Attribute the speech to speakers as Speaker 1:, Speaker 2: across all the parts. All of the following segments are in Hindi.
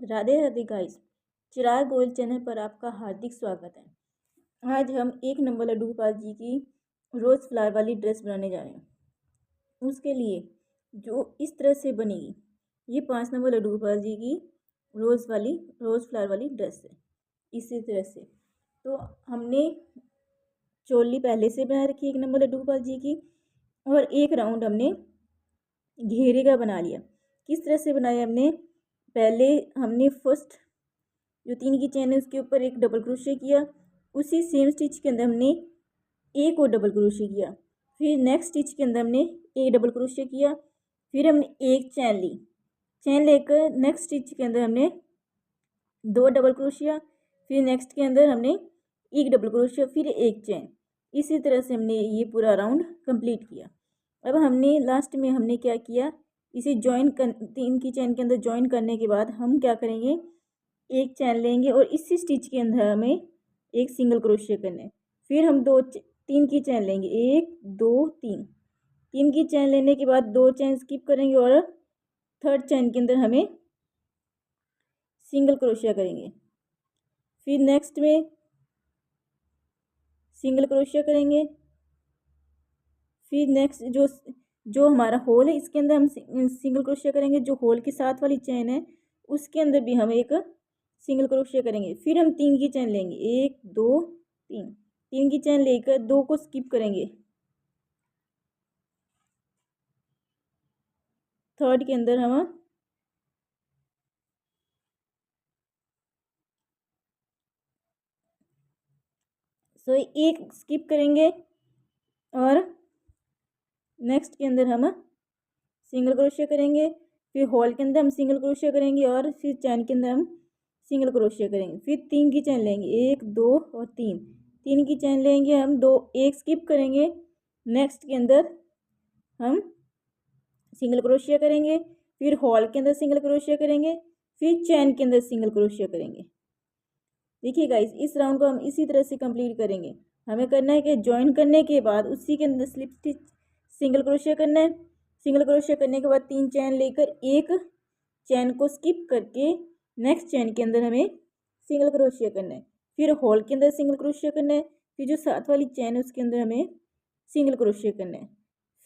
Speaker 1: राधे राधे गाइस। चिराग गोयल चैनल पर आपका हार्दिक स्वागत है। आज हम 1 नंबर लड्डू गोपाल जी की रोज़ फ्लावर वाली ड्रेस बनाने जा रहे हैं। उसके लिए जो इस तरह से बनेगी, ये 5 नंबर लड्डू गोपाल जी की रोज़ फ्लावर वाली ड्रेस है। इसी तरह से तो हमने चोली पहले से बना रखी 1 नंबर लड्डू गोपाल जी की, और एक राउंड हमने घेरे का बना लिया। किस तरह से बनाया हमने, पहले हमने फर्स्ट जो 3 की चेन है उसके ऊपर एक डबल क्रोशे किया, उसी सेम स्टिच के अंदर हमने एक और डबल क्रोशे किया, फिर नेक्स्ट स्टिच के अंदर हमने एक डबल क्रोशे किया, फिर हमने एक चैन ली, चैन लेकर नेक्स्ट स्टिच के अंदर हमने 2 डबल क्रोशिया, फिर नेक्स्ट के अंदर हमने एक डबल क्रोशिया, फिर एक चैन। इसी तरह से हमने ये पूरा राउंड कंप्लीट किया। अब हमने लास्ट में हमने क्या किया, इसे ज्वाइन कर 3 की चैन के अंदर ज्वाइन करने के बाद हम क्या करेंगे, एक चैन लेंगे और इसी स्टिच के अंदर हमें एक सिंगल क्रोशिया करना है। फिर हम 3 की चैन लेंगे, 1 2 3, 3 की चैन लेने के बाद 2 चैन स्किप करेंगे और थर्ड चैन के अंदर हमें सिंगल क्रोशिया करेंगे। फिर नेक्स्ट में सिंगल क्रोशिया करेंगे। फिर नेक्स्ट जो हमारा होल है इसके अंदर हम सिंगल क्रोशिया करेंगे। जो होल के साथ वाली चैन है उसके अंदर भी हम एक सिंगल क्रोशिया करेंगे। फिर हम 3 की चैन लेंगे, 1 2 3, 3 की चैन लेकर 2 को स्किप करेंगे, थर्ड के अंदर हम एक स्किप करेंगे और नेक्स्ट के अंदर हम सिंगल क्रोशिया करेंगे। फिर होल के अंदर हम सिंगल क्रोशिया करेंगे और फिर चैन के अंदर हम सिंगल क्रोशिया करेंगे। फिर 3 की चैन लेंगे, 1 2 और 3, 3 की चैन लेंगे हम, 2 एक स्किप करेंगे, नेक्स्ट के अंदर हम सिंगल क्रोशिया करेंगे, फिर होल के अंदर सिंगल क्रोशिया करेंगे, फिर चैन के अंदर सिंगल क्रोशिया करेंगे। देखिए गाइस, इस राउंड को हम इसी तरह से कंप्लीट करेंगे। हमें करना है कि ज्वाइन करने के बाद उसी के अंदर स्लिप स्टिच सिंगल क्रोशिया करना है। सिंगल क्रोशिया करने के बाद 3 चैन लेकर एक चैन को स्किप करके नेक्स्ट चैन के अंदर हमें सिंगल क्रोशिया करना है। फिर होल के अंदर सिंगल क्रोशिया करना है, फिर जो साथ वाली चैन है उसके अंदर हमें सिंगल क्रोशिया करना है।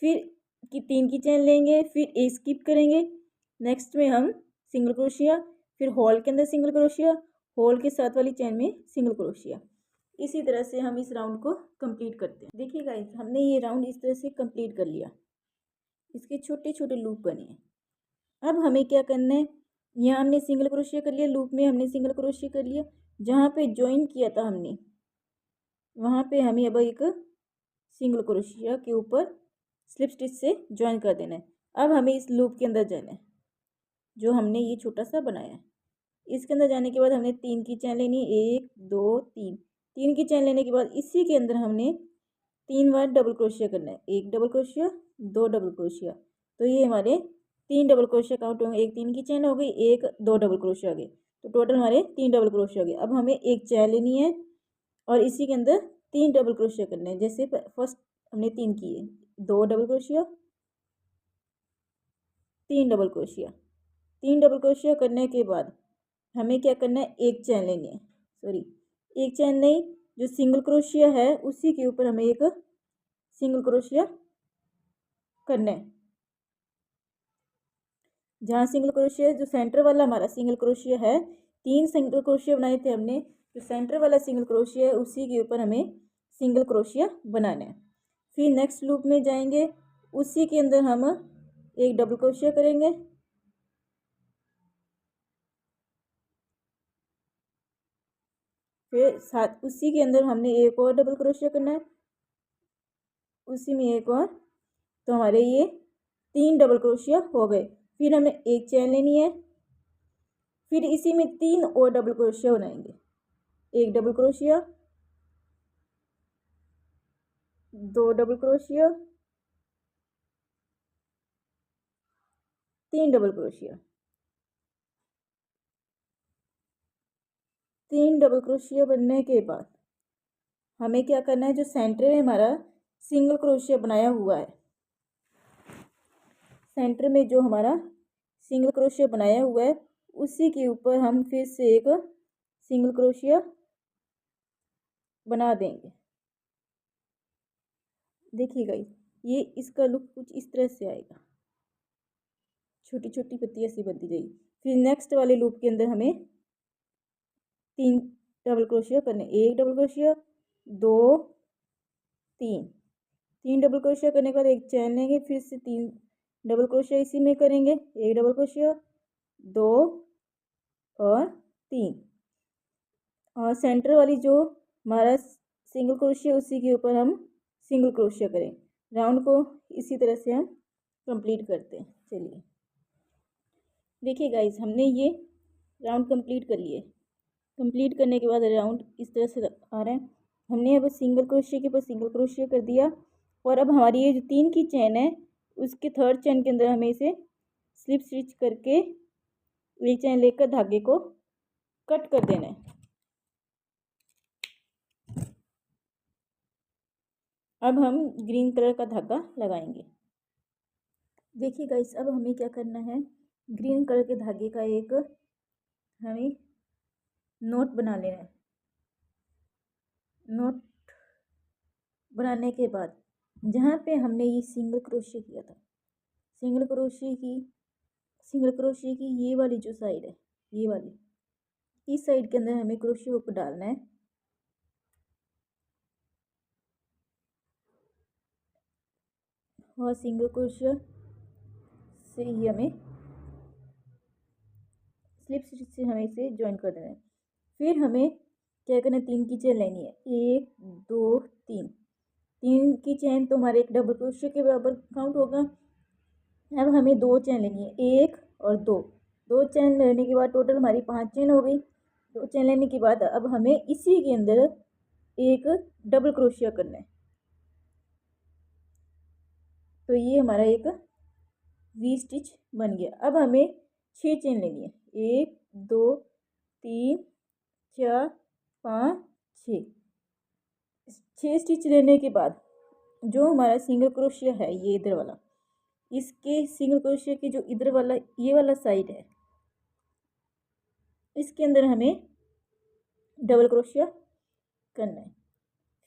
Speaker 1: फिर 3 की चैन लेंगे, फिर एक स्किप करेंगे, नेक्स्ट में हम सिंगल क्रोशिया, फिर होल के अंदर सिंगल क्रोशिया, होल के साथ वाली चैन में सिंगल क्रोशिया। इसी तरह से हम इस राउंड को कंप्लीट करते हैं। देखिए गाइस, हमने ये राउंड इस तरह से कंप्लीट कर लिया। इसके छोटे छोटे लूप बने हैं। अब हमें क्या करना है, यहाँ हमने सिंगल क्रोशिया कर लिया, लूप में हमने सिंगल क्रोशिया कर लिया, जहाँ पे ज्वाइन किया था हमने वहाँ पे हमें अब एक सिंगल क्रोशिया के ऊपर स्लिप स्टिच से ज्वाइन कर देना है। अब हमें इस लूप के अंदर जाना है जो हमने ये छोटा सा बनाया है। इसके अंदर जाने के बाद हमने 3 की चैन लेनी है, 1 2 3, 3 की चैन लेने के बाद इसी के अंदर हमने 3 बार डबल क्रोशिया करना है, 1 डबल क्रोशिया 2 डबल क्रोशिया। तो ये हमारे 3 डबल क्रोशिया काउंट होंगे, एक 3 की चैन हो गई, एक 2 डबल क्रोशिया हो गए, तो टोटल हमारे 3 डबल क्रोशिया हो गए। अब हमें एक चैन लेनी है और इसी के अंदर 3 डबल क्रोशिया करने हैं। जैसे फर्स्ट हमने 3 किए, 2 double crochet, 3 double crochet, 3 double crochet करने के बाद हमें क्या करना है, एक चैन लेनी है, एक चैन नहीं, जो सिंगल क्रोशिया है उसी के ऊपर हमें एक सिंगल क्रोशिया करना है। जहाँ सिंगल क्रोशिया, जो सेंटर वाला हमारा सिंगल क्रोशिया है, 3 सिंगल क्रोशिया बनाए थे हमने, जो सेंटर वाला सिंगल क्रोशिया है उसी के ऊपर हमें सिंगल क्रोशिया बनाना है। फिर नेक्स्ट लूप में जाएंगे, उसी के अंदर हम एक डबल क्रोशिया करेंगे, फिर साथ उसी के अंदर हमने एक और डबल क्रोशिया करना है, उसी में एक और, तो हमारे ये 3 डबल क्रोशिया हो गए। फिर हमें एक चैन लेनी है, फिर इसी में 3 और डबल क्रोशिया बनाएंगे, एक double crochet, 2 double crochet, 3 double crochet, 3 double crochet बनने के बाद हमें क्या करना है, जो सेंटर में हमारा सिंगल क्रोशिया बनाया हुआ है, सेंटर में जो हमारा सिंगल क्रोशिया बनाया हुआ है उसी के ऊपर हम फिर से एक सिंगल क्रोशिया बना देंगे। देखिएगा ये इसका लुक कुछ इस तरह से आएगा, छोटी छोटी पत्तियाँ सी बनती जाएगी। फिर नेक्स्ट वाले लूप के अंदर हमें 3 डबल क्रोशिया करने, 1 डबल क्रोशिया, 2, 3 डबल क्रोशिया करने के बाद एक चैन लेंगे, फिर से 3 डबल क्रोशिया इसी में करेंगे, 1 डबल क्रोशिया, 2 और 3, और सेंटर वाली जो हमारा सिंगल क्रोशिया उसी के ऊपर हम सिंगल क्रोशिया करें। राउंड को इसी तरह से हम कंप्लीट करते हैं। चलिए देखिए गाइस, हमने ये राउंड कंप्लीट कर लिए। कंप्लीट करने के बाद राउंड इस तरह से आ रहा है। हमने अब सिंगल क्रोशिया के ऊपर सिंगल क्रोशिया कर दिया, और अब हमारी ये जो 3 की चैन है उसके थर्ड चैन के अंदर हमें इसे स्लिप स्टिच करके एक चैन लेकर धागे को कट कर देना है। अब हम ग्रीन कलर का धागा लगाएंगे। देखिए गाइस, अब हमें क्या करना है, ग्रीन कलर के धागे का एक हमें नोट बना लेना है। नोट बनाने के बाद जहाँ पे हमने ये सिंगल क्रोशिया किया था, सिंगल क्रोशिया की ये वाली जो साइड है, ये वाली, इस साइड के अंदर हमें क्रोशिया को डालना है। और सिंगल क्रोशिया से ही हमें स्लिप स्टिच से हमें इसे ज्वाइन कर देना है। फिर हमें क्या करना है, 3 की चेन लेनी है, 1, 2, 3 की चेन तो हमारे एक डबल क्रोशिया के बराबर काउंट होगा। अब हमें 2 चेन लेनी है, 1 और 2 चेन लेने के बाद टोटल हमारी 5 चेन हो गई। 2 चेन लेने के बाद अब हमें इसी के अंदर एक डबल क्रोशिया करना है। तो ये हमारा एक वी स्टिच बन गया। अब हमें 6 चेन लेनी है, 1, 2, 3, 4, 5, 6 स्टिच लेने के बाद जो हमारा सिंगल क्रोशिया है, ये इधर वाला, इसके सिंगल क्रोशिया की जो इधर वाला ये वाला साइड है, इसके अंदर हमें डबल क्रोशिया करना है।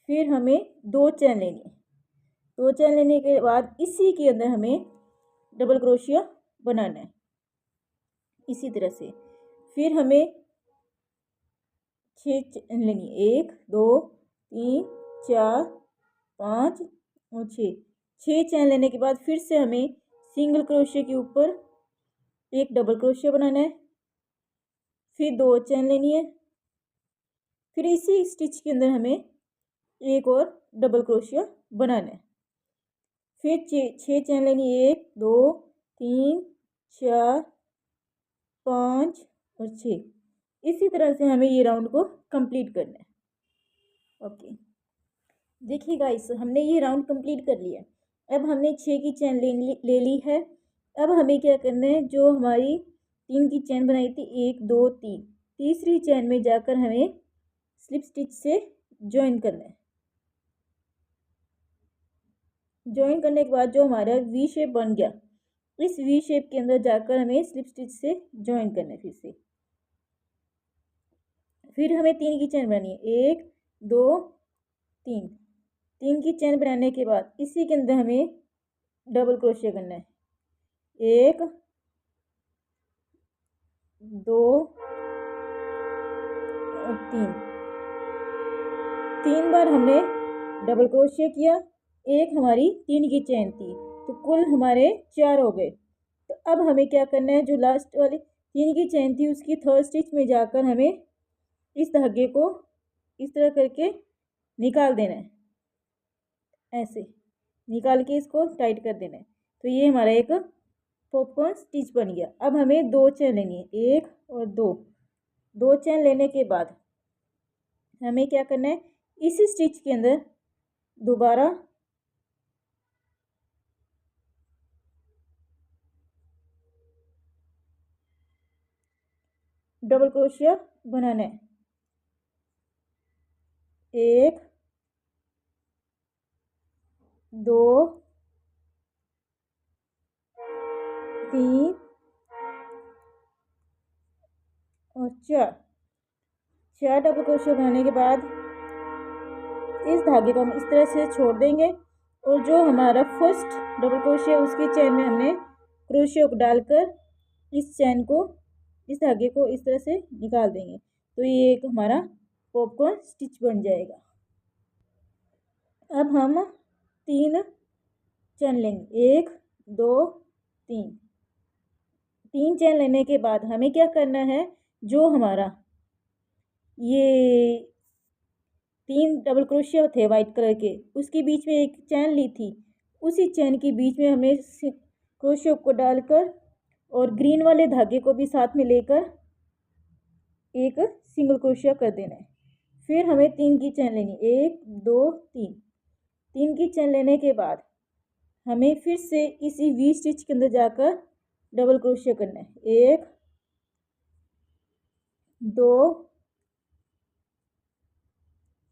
Speaker 1: फिर हमें 2 चेन लेनी है, 2 चेन लेने के बाद इसी के अंदर हमें डबल क्रोशिया बनाना है इसी तरह से। फिर हमें 6 चेन लेनी है, 1, 2, 3, 4, 5 और 6 चेन लेने के बाद फिर से हमें सिंगल क्रोशिया के ऊपर एक डबल क्रोशिया बनाना है। फिर 2 चेन लेनी है, फिर इसी स्टिच के अंदर हमें एक और डबल क्रोशिया बनाना है। फिर 6 चेन लेनी है, 1, 2, 3, 4, 5 और 6। इसी तरह से हमें ये राउंड को कंप्लीट करना है। ओके, देखिए गाइस, हमने ये राउंड कंप्लीट कर लिया। अब हमने 6 की चेन ले ली है। अब हमें क्या करना है, जो हमारी 3 की चेन बनाई थी, 1, 2, 3, तीसरी चेन में जाकर हमें स्लिप स्टिच से ज्वाइन करना है। ज्वाइन करने के बाद जो हमारा वी शेप बन गया, इस वी शेप के अंदर जाकर हमें स्लिप स्टिच से ज्वाइन करना है फिर हमें 3 की चेन बनानी है, 1, 2, 3 की चेन बनाने के बाद इसी के अंदर हमें डबल क्रोशिया करना है, 1, 2 और 3 बार हमने डबल क्रोशिया किया। एक हमारी 3 की चेन थी, तो कुल हमारे 4 हो गए। तो अब हमें क्या करना है, जो लास्ट वाली 3 की चेन थी उसकी थर्ड स्टिच में जाकर हमें इस धागे को इस तरह करके निकाल देना है, ऐसे निकाल के इसको टाइट कर देना है। तो ये हमारा एक पॉपकॉर्न स्टिच बन गया। अब हमें 2 चेन लेनी है, 1 और 2 चेन लेने के बाद हमें क्या करना है, इसी स्टिच के अंदर दोबारा डबल क्रोशिया बनाना है, 1, 2, 3 और चार। चार डबल क्रोशिया बनाने के बाद इस धागे को हम इस तरह से छोड़ देंगे और जो हमारा फर्स्ट डबल क्रोशिया उसकी चेन में हमने क्रोशिया को डालकर इस चेन को, इस धागे को इस तरह से निकाल देंगे। तो ये एक हमारा पॉपकॉर्न स्टिच बन जाएगा। अब हम 3 चेन लेंगे, 1 2 3। 3 चेन लेने के बाद हमें क्या करना है, जो हमारा ये 3 डबल क्रोशिया थे वाइट कलर के, उसके बीच में एक चेन ली थी, उसी चेन के बीच में हमें क्रोशिया को डालकर और ग्रीन वाले धागे को भी साथ में लेकर एक सिंगल क्रोशिया कर देना है। फिर हमें 3 की चेन लेनी, 1 2 3। 3 की चेन लेने के बाद हमें फिर से इसी वी स्टिच के अंदर जाकर डबल क्रोशिया करना है, 1 2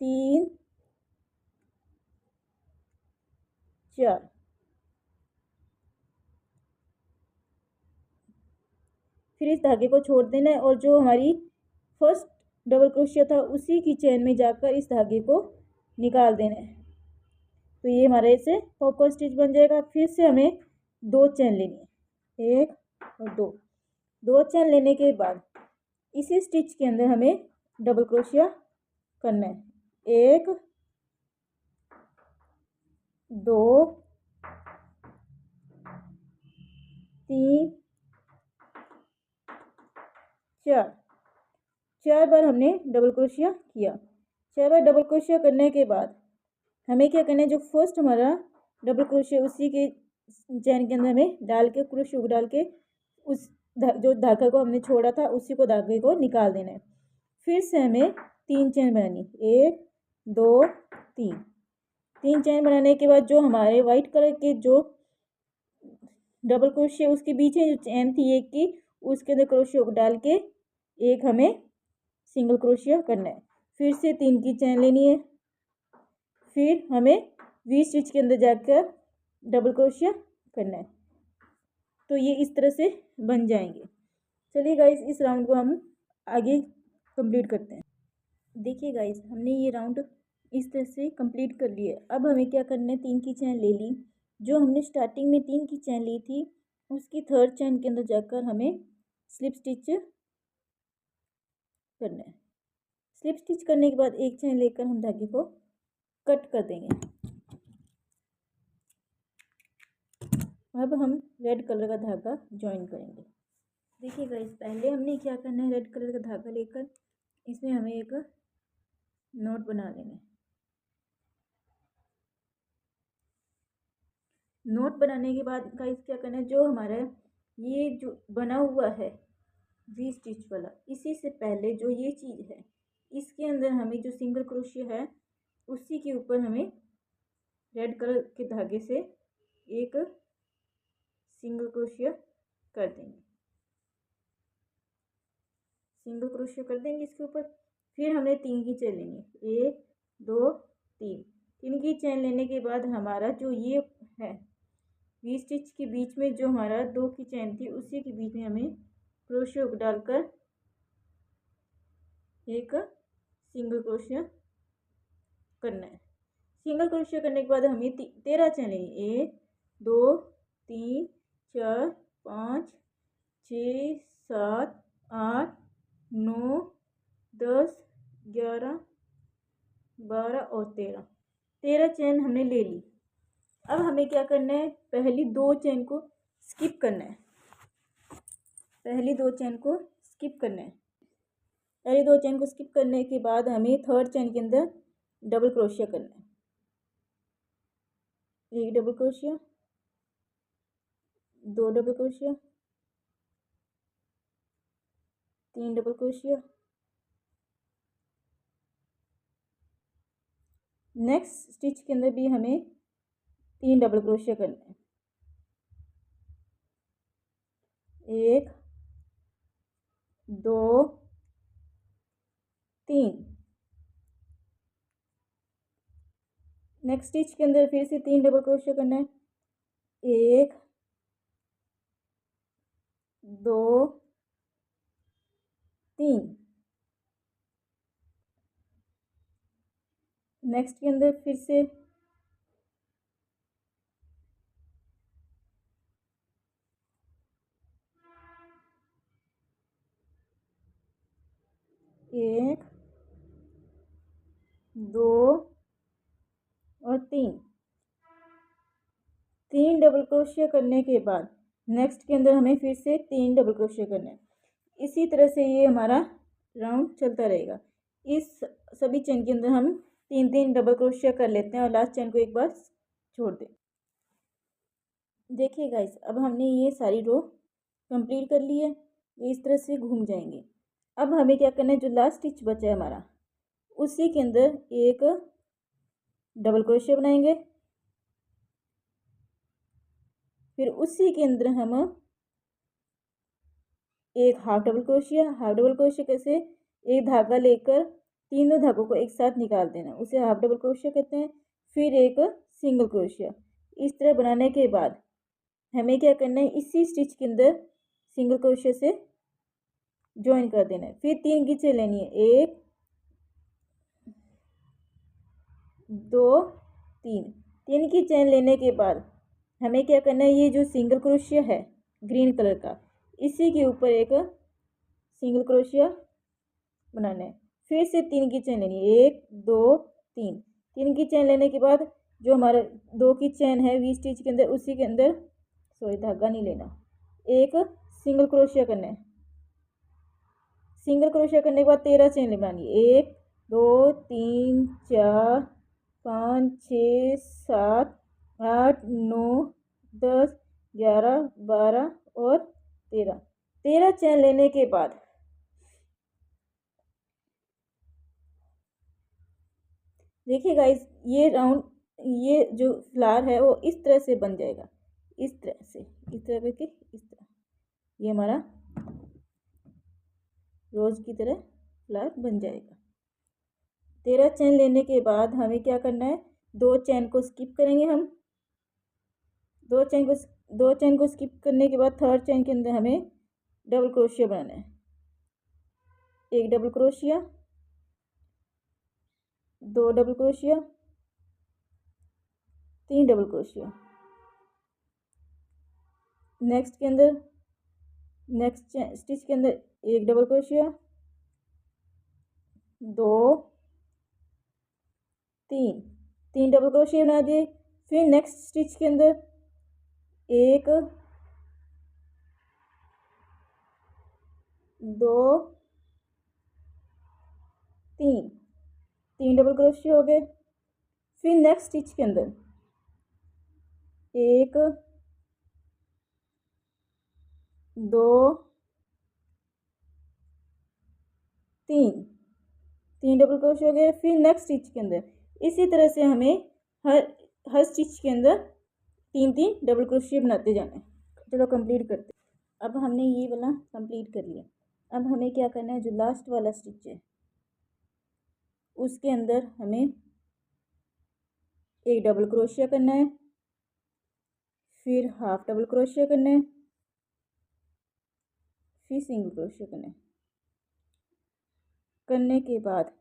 Speaker 1: 3 4। फिर इस धागे को छोड़ देना है और जो हमारी फर्स्ट डबल क्रोशिया था उसी की चेन में जाकर इस धागे को निकाल देना है। तो ये हमारे इसे पॉपकॉर्न स्टिच बन जाएगा। फिर से हमें 2 चेन लेनी है, 1 और 2। 2 चेन लेने के बाद इसी स्टिच के अंदर हमें डबल क्रोशिया करना है, 1 2 3 4। 4 बार हमने डबल क्रोशिया किया। 4 बार डबल क्रोशिया करने के बाद हमें क्या करना है, जो फर्स्ट हमारा डबल क्रोशिया उसी के चैन के अंदर हमें डाल के क्रोशिया को डाल के उस जो धागा को हमने छोड़ा था उसी को धागे को निकाल देना है। फिर से हमें 3 चैन बनानी, 1 2 3। 3 चैन बनाने के बाद जो हमारे वाइट कलर के जो डबल क्रोशिया उसके बीच में जो चैन थी एक की, उसके अंदर क्रोशिया को डाल के एक हमें सिंगल क्रोशिया करना है। फिर से 3 की चैन लेनी है, फिर हमें वी स्टिच के अंदर जाकर डबल क्रोशिया करना है। तो ये इस तरह से बन जाएंगे। चलिए गाइस, इस राउंड को हम आगे कंप्लीट करते हैं। देखिए गाइस, हमने ये राउंड इस तरह से कंप्लीट कर लिया। अब हमें क्या करना है, 3 की चैन ले ली, जो हमने स्टार्टिंग में 3 की चैन ली थी उसकी थर्ड चैन के अंदर जाकर हमें स्लिप स्टिच करना है। स्लिप स्टिच करने के बाद एक चैन लेकर हम धागे को कट कर देंगे। अब हम रेड कलर का धागा ज्वाइन करेंगे। देखिए गाइस, पहले हमने क्या करना है, रेड कलर का धागा लेकर इसमें हमें एक नोट बना लेना है। नोट बनाने के बाद गाइस क्या करना है, जो हमारा ये जो बना हुआ है वी स्टिच वाला, इसी से पहले जो ये चीज़ है इसके अंदर हमें जो सिंगल क्रोशिया है उसी के ऊपर हमें रेड कलर के धागे से एक सिंगल क्रोशिया कर देंगे। सिंगल क्रोशिया कर देंगे इसके ऊपर। फिर हमें 3 की चेन लेनी है, 1 2 3। 3 की चेन लेने के बाद हमारा जो ये है वी स्टिच के बीच में जो हमारा 2 की चेन थी उसी के बीच में हमें क्रोशिया को डालकर एक सिंगल क्रोशिया करना है। सिंगल क्रोशिया करने के बाद हमें 13 चेन लेनी, 1 2 3 4 5 6 7 8 9 10 11 12 और 13 चेन हमने ले ली। अब हमें क्या करना है, पहली 2 चेन को स्किप करना है। पहली 2 चेन को स्किप करना है। पहली 2 चेन को स्किप करने के बाद हमें थर्ड चेन के अंदर डबल क्रोशिया करना है, एक double crochet, 2 double crochet, 3 double crochet. Next stitch के अंदर भी हमें 3 डबल क्रोशिया करना है, 1 2 3। नेक्स्ट स्टिच के अंदर फिर से 3 डबल क्रोशिया करना है, 1 2 3। 3। नेक्स्ट के अंदर फिर से 1 2 और 3 डबल क्रोशिया करने के बाद नेक्स्ट के अंदर हमें फिर से 3 डबल क्रोशिया करना है। इसी तरह से ये हमारा राउंड चलता रहेगा। इस सभी चेन के अंदर हम 3 डबल क्रोशिया कर लेते हैं और लास्ट चेन को एक बार छोड़ दें। देखिए गाइस, अब हमने ये सारी रो कंप्लीट कर ली है। ये इस तरह से घूम जाएंगे। अब हमें क्या करना है, जो लास्ट स्टिच बचा है हमारा, उसी के अंदर एक डबल क्रोशिया बनाएंगे। फिर उसी के अंदर हम एक हाफ डबल क्रोशिया कैसे, एक धागा लेकर तीनों धागों को एक साथ निकाल देना, उसे हाफ डबल क्रोशिया कहते हैं। फिर एक सिंगल क्रोशिया। इस तरह बनाने के बाद हमें क्या करना है, इसी स्टिच के अंदर सिंगल क्रोशिया से ज्वाइन कर देना है। फिर 3 खींचे लेनी है, 1 2 3 की चेन लेने के बाद हमें क्या करना है, ये जो सिंगल क्रोशिया है ग्रीन कलर का, इसी के ऊपर एक सिंगल क्रोशिया बनाना है। फिर से 3 की चेन लेनी है, 1 2 3 की चेन लेने के बाद जो हमारा 2 की चेन है वी स्टिच के अंदर, उसी के अंदर धागा नहीं लेना, एक सिंगल क्रोशिया करना है। सिंगल क्रोशिया करने के बाद 13 चेन लगानी है, 1 2 3 4 5 6 7 8 9 10 11 12 और 13 चेन लेने के बाद देखिए गाइस, ये राउंड, ये जो फ्लावर है वो इस तरह से बन जाएगा। इस तरह से, इस तरह करके, इस तरह ये हमारा रोज की तरह फ्लावर बन जाएगा। 13 चेन लेने के बाद हमें क्या करना है, 2 चेन को स्किप करेंगे हम। 2 चेन को स्किप करने के बाद थर्ड चेन के अंदर हमें डबल क्रोशिया बनाना है। एक double crochet, 2 double crochet, 3 double crochet. Next के अंदर, नेक्स्ट स्टिच के अंदर एक डबल क्रोशिया, 2 3 डबल क्रोशिया बना दिए। फिर नेक्स्ट स्टिच के अंदर 1 2 3 डबल क्रोशिया हो गए। फिर नेक्स्ट स्टिच के अंदर 1 2 3 डबल क्रोशिया हो गए। फिर नेक्स्ट स्टिच के अंदर इसी तरह से हमें हर स्टिच के अंदर 3 डबल क्रोशिया बनाते जाना है। चलो कंप्लीट करते। अब हमने ये वाला कंप्लीट कर लिया। अब हमें क्या करना है, जो लास्ट वाला स्टिच है उसके अंदर हमें एक डबल क्रोशिया करना है, फिर हाफ डबल क्रोशिया करना है, फिर सिंगल क्रोशिया करना है। करने के बाद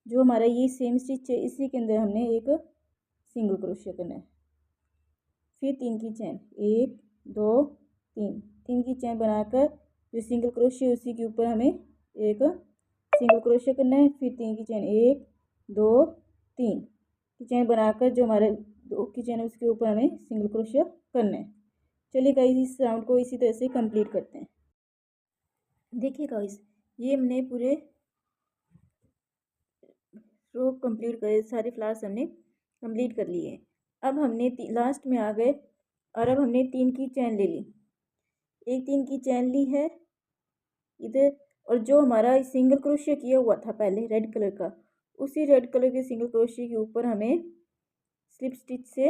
Speaker 1: जो हमारा ये सेम स्टिच है इसी के अंदर हमने एक सिंगल क्रोशिया करना है। फिर 3 की चेन, 1 2 3 की चेन बनाकर जो सिंगल क्रोशिया उसी के ऊपर हमें एक सिंगल क्रोशिया करना है। फिर 3 की चेन, 1 2 3 की चेन बनाकर जो हमारे 2 की चेन है उसके ऊपर हमें सिंगल क्रोशिया करना है। चलिए गाइस, इस राउंड को इसी तरह से कंप्लीट करते हैं। देखिए गाइस, ये हमने पूरे रो कंप्लीट करे, सारे फ्लावर्स हमने कंप्लीट कर लिए। अब हमने लास्ट में आ गए और अब हमने 3 की चेन ले ली, एक 3 की चेन ली है इधर, और जो हमारा सिंगल क्रोशिया किया हुआ था पहले रेड कलर का, उसी रेड कलर के सिंगल क्रोशिया के ऊपर हमें स्लिप स्टिच से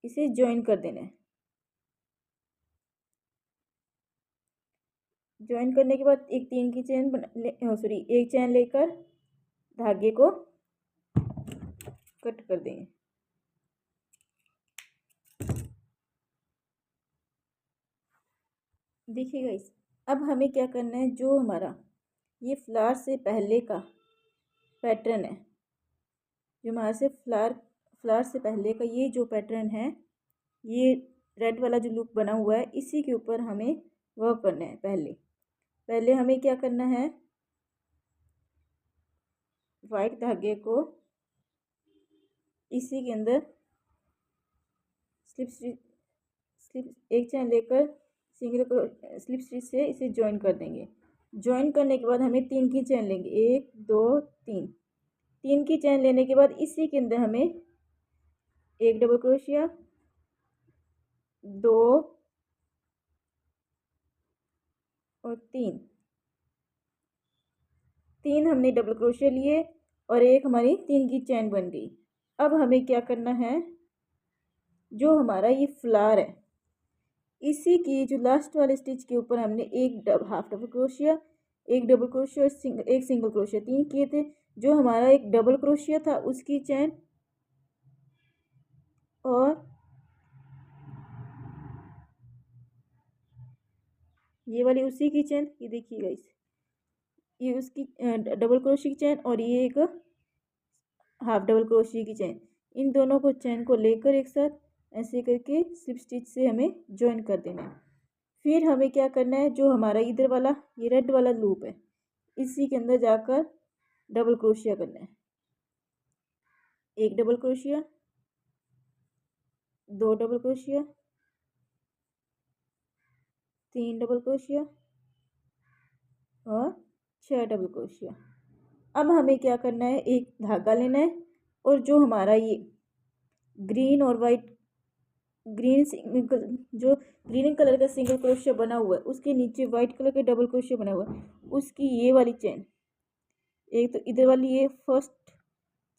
Speaker 1: इसे ज्वाइन कर देना है। ज्वाइन करने के बाद एक 3 की चेन एक चेन लेकर धागे को कट कर देंगे। देखिएगा इस, अब हमें क्या करना है, जो हमारा ये फ्लावर से पहले का पैटर्न है, जो हमारे से फ्लावर से पहले का ये जो पैटर्न है, ये रेड वाला जो लूप बना हुआ है, इसी के ऊपर हमें वर्क करना है। पहले हमें क्या करना है, वाइट धागे को इसी के अंदर स्लिप एक चैन लेकर स्लिप स्टिच से इसे ज्वाइन कर देंगे। ज्वाइन करने के बाद हमें 3 की चैन लेंगे, 1 2 3। 3 की चैन लेने के बाद इसी के अंदर हमें एक डबल क्रोशिया, 2 और 3 हमने डबल क्रोशिया लिए और एक हमारी 3 की चैन बन गई। अब हमें क्या करना है, जो हमारा ये फ्लावर है, इसी की जो लास्ट वाले स्टिच के ऊपर हमने एक हाफ डबल क्रोशिया, एक डबल क्रोशिया और एक सिंगल क्रोशिया, 3 किए थे। जो हमारा एक डबल क्रोशिया था उसकी चैन और ये वाली उसी की चैन, ये देखिएगा इस ये उसकी डबल क्रोशिया की चैन और ये एक हाफ डबल क्रोशिया की चैन, इन दोनों को चैन को लेकर एक साथ ऐसे करके स्लिप स्टिच से हमें ज्वाइन कर देना है। फिर हमें क्या करना है, जो हमारा इधर वाला ये रेड वाला लूप है, इसी के अंदर जाकर डबल क्रोशिया करना है। एक double crochet, 2 double crochet, 3 double crochet और 6 डबल क्रोशिया। अब हमें क्या करना है, एक धागा लेना है और जो हमारा ये ग्रीन और वाइट जो ग्रीन कलर का सिंगल क्रोशिया बना हुआ है, उसके नीचे वाइट कलर का डबल क्रोशिया बना हुआ है, उसकी ये वाली चैन, एक तो इधर वाली ये फर्स्ट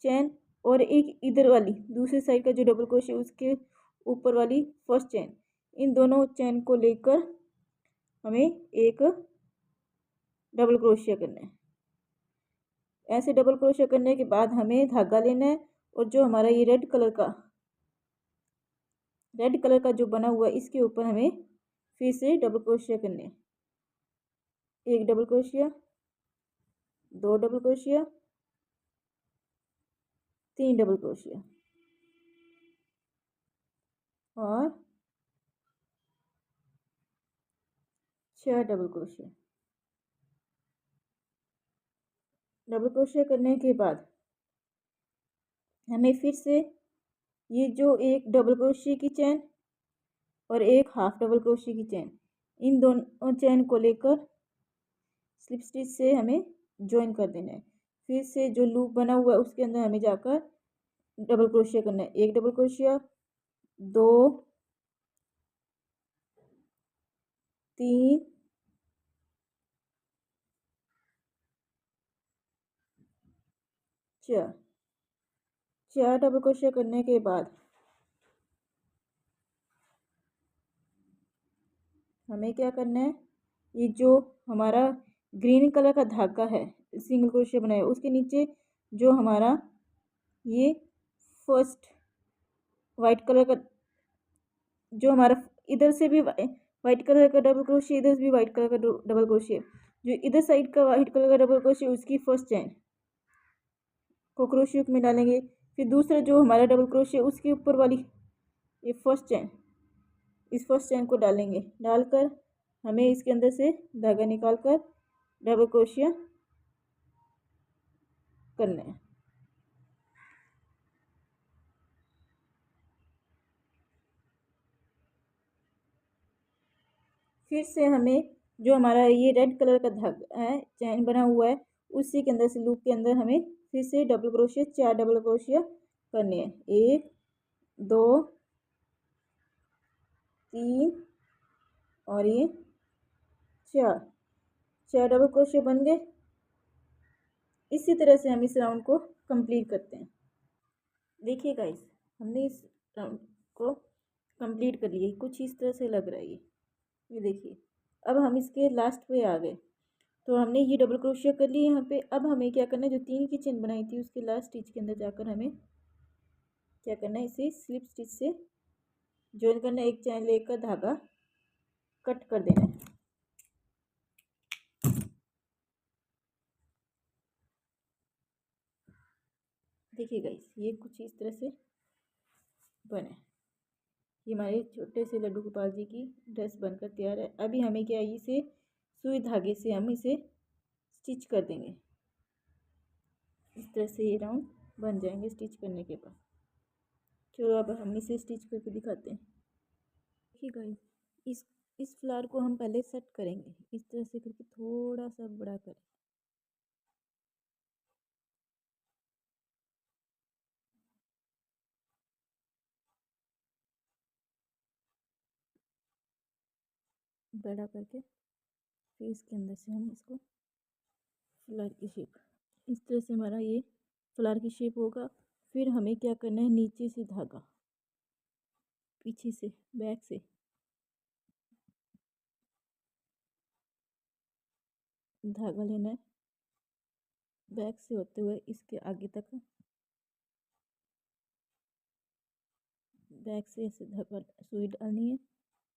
Speaker 1: चैन और एक इधर वाली दूसरी साइड का जो डबल क्रोशिया उसके ऊपर वाली फर्स्ट चैन, इन दोनों चैन को लेकर हमें एक डबल क्रोशिया करना है। ऐसे डबल क्रोशिया करने के बाद हमें धागा लेना है और जो हमारा ये रेड कलर का जो बना हुआ है, इसके ऊपर हमें फिर से डबल क्रोशिया करने हैं। एक double crochet, 2 double crochet, 3 double crochet और 6 डबल क्रोशिया। डबल क्रोशिया करने के बाद हमें फिर से ये जो एक डबल क्रोशिया की चैन और एक हाफ डबल क्रोशिया की चैन, इन दोनों चैन को लेकर स्लिप स्टिच से हमें ज्वाइन कर देना है। फिर से जो लूप बना हुआ है उसके अंदर हमें जाकर डबल क्रोशिया करना है। एक डबल क्रोशिया, 2 3 4 डबल क्रोशिया करने के बाद हमें क्या करना है, ये जो हमारा ग्रीन कलर का धागा है सिंगल क्रोशिया बनाया, उसके नीचे जो हमारा ये फर्स्ट वाइट कलर का जो हमारा इधर से भी वाइट कलर का डबल क्रोशिया, इधर से भी वाइट कलर का डबल क्रोशिया, जो इधर साइड का वाइट कलर का डबल क्रोशिया उसकी फर्स्ट चैन को क्रोशिया में डालेंगे। फिर दूसरा जो हमारा डबल क्रोशिया उसके ऊपर वाली ये फर्स्ट चैन, इस फर्स्ट चैन को डालेंगे। डालकर हमें इसके अंदर से धागा निकाल कर डबल क्रोशिया करना है। फिर से हमें जो हमारा ये रेड कलर का धागा है चैन बना हुआ है, उसी के अंदर से लूप के अंदर हमें फिर से डबल क्रोशिया 4 डबल क्रोशिया करने हैं। 1 2 3 और ये 4 डबल क्रोशिया बन गए। इसी तरह से हम इस राउंड को कंप्लीट करते हैं। देखिए गाइस, हमने इस राउंड को कंप्लीट कर लिया, कुछ इस तरह से लग रहा है ये देखिए। अब हम इसके लास्ट पे आ गए, तो हमने ये डबल क्रोशिया कर ली यहाँ पे। अब हमें क्या करना है, जो 3 की चेन बनाई थी उसके लास्ट स्टिच के अंदर जाकर हमें क्या करना है, इसे स्लिप स्टिच से ज्वाइन करना है। एक चैन लेकर धागा कट कर देना है। देखिए गाइस, ये कुछ इस तरह से बने। ये हमारे छोटे से लड्डू गोपाल जी की ड्रेस बनकर तैयार है। अभी हमें क्या है, इसे सुई धागे से हम इसे स्टिच कर देंगे। इस तरह से ये राउंड बन जाएंगे स्टिच करने के बाद। चलो अब हम इसे स्टिच करके दिखाते हैं। देखिए गाइस, इस फ्लावर को हम पहले सेट करेंगे। इस तरह से करके थोड़ा सा बड़ा करें। बड़ा करके फिर इसके अंदर से हम इसको फ्लावर की शेप, इस तरह से हमारा ये फ्लावर की शेप होगा। फिर हमें क्या करना है, नीचे से धागा, पीछे से बैक से धागा लेना है, बैक से होते हुए इसके आगे तक, बैक से ऐसे धागा सुई डालनी है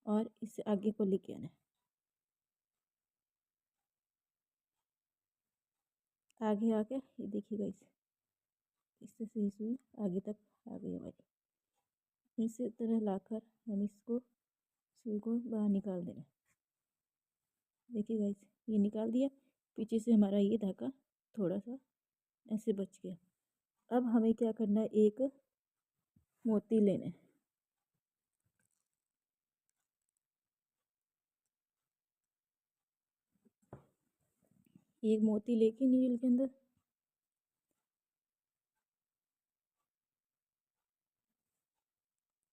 Speaker 1: और इससे आगे को लेके आना है। आगे आके ये देखिएगा, इस तरह से ये सुई आगे तक आ गई हमारी। इसी तरह लाकर हम इसको सुई को बाहर निकाल देना। देखिए गाइस, ये निकाल दिया। पीछे से हमारा ये धागा थोड़ा सा ऐसे बच गया। अब हमें क्या करना है, एक मोती लेना है। एक मोती लेके नीडल के अंदर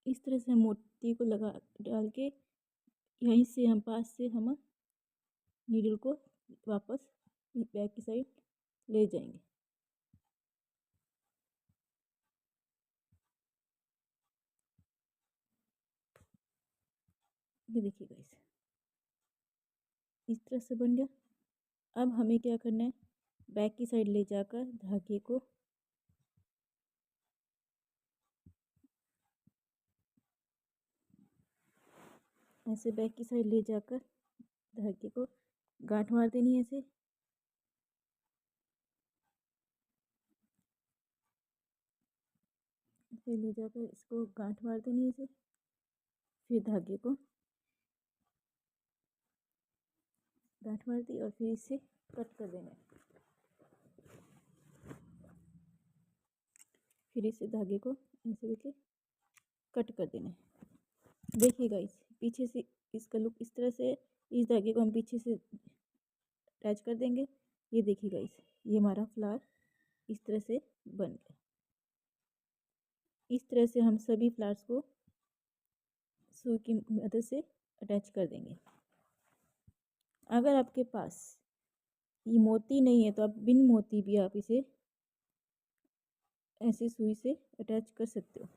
Speaker 1: इस तरह से हम मोती को लगा डाल के यहीं से हम पास से हम नीडल को वापस बैक की साइड ले जाएंगे। ये देखिए गाइस, इस तरह से बन गया। अब हमें क्या करना है, बैक की साइड ले जाकर धागे को ऐसे बैक की साइड ले जाकर धागे को गांठ मार देनी है। ऐसे फिर ले जाकर इसको गांठ मार देनी है ऐसे। फिर धागे को गांठ मार दी और फिर इसे कट कर देना है। फिर इसे धागे को ऐसे करके कट कर देना है। देखिए गाइस, पीछे से इसका लुक इस तरह से, इस धागे को हम पीछे से अटैच कर देंगे। ये देखिए गाइस, ये हमारा फ्लावर इस तरह से बन गया। इस तरह से हम सभी फ्लावर्स को सुई की मदद से अटैच कर देंगे। अगर आपके पास ये मोती नहीं है तो आप बिन मोती भी आप इसे ऐसे सुई से अटैच कर सकते हो।